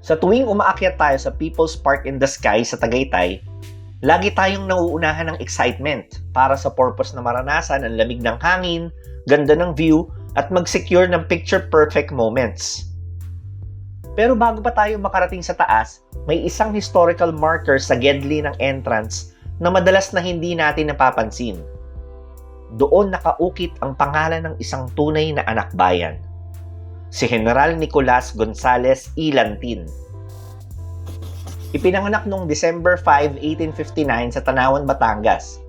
Sa tuwing umaakyat tayo sa People's Park in the Sky sa Tagaytay, lagi tayong nauunahan ng excitement para sa purpose na maranasan ang lamig ng hangin, ganda ng view, at mag-secure ng picture-perfect moments. Pero bago pa tayo makarating sa taas, may isang historical marker sa Gedli ng entrance na madalas na hindi natin napapansin. Doon nakaukit ang pangalan ng isang tunay na anak bayan, si General Nicolas Gonzales Ilantin. Ipinanganak noong December 5, 1859 sa Tanawan, Batangas.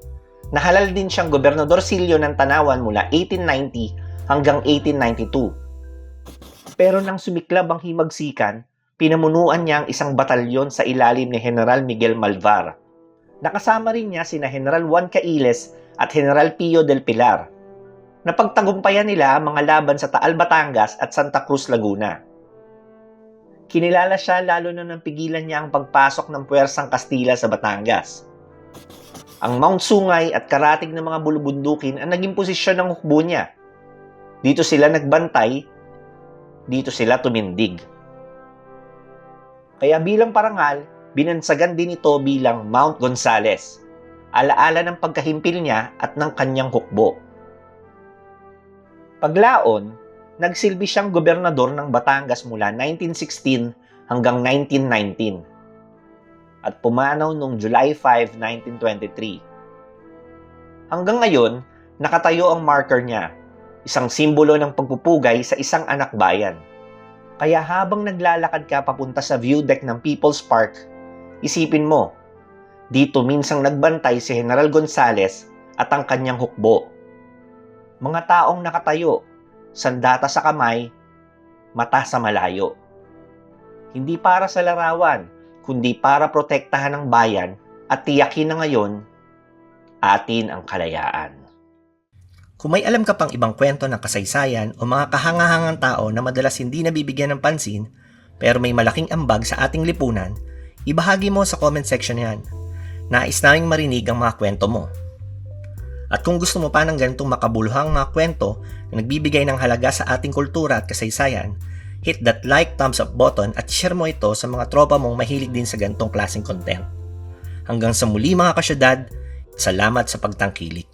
Nahalal din siyang gobernadorcilyo ng Tanawan mula 1890 hanggang 1892. Pero nang sumiklab ang himagsikan, pinamunuan niya ang isang batalyon sa ilalim ni General Miguel Malvar. Nakasama rin niya sina General Juan Cailes at General Pio del Pilar. Napagtagumpayan nila ang mga laban sa Taal, Batangas at Santa Cruz, Laguna. Kinilala siya lalo na nang pigilan niya ang pagpasok ng puwersang Kastila sa Batangas. Ang Mount Sungay at karatig ng mga bulubundukin ang naging posisyon ng hukbo niya. Dito sila nagbantay, dito sila tumindig. Kaya bilang parangal, binansagan din ito bilang Mount Gonzales, alaala ng pagkahimpil niya at ng kanyang hukbo. Paglaon, nagsilbi siyang gobernador ng Batangas mula 1916 hanggang 1919 at pumanaw noong July 5, 1923. Hanggang ngayon, nakatayo ang marker niya, isang simbolo ng pagpupugay sa isang anak bayan. Kaya habang naglalakad ka papunta sa view deck ng People's Park, isipin mo, dito minsang nagbantay si General Gonzales at ang kanyang hukbo. Mga taong nakatayo, sandata sa kamay, mata sa malayo. Hindi para sa larawan, kundi para protektahan ang bayan at tiyakin na ngayon, atin ang kalayaan. Kung may alam ka pang ibang kwento ng kasaysayan o mga kahangahangang tao na madalas hindi nabibigyan ng pansin pero may malaking ambag sa ating lipunan, ibahagi mo sa comment section yan. Nais naming marinig ang mga kwento mo. At kung gusto mo pa ng ganitong makabuluhang mga kwento na nagbibigay ng halaga sa ating kultura at kasaysayan, hit that like, thumbs up button at share mo ito sa mga tropa mong mahilig din sa ganitong klaseng content. Hanggang sa muli mga kasyudad, salamat sa pagtangkilik.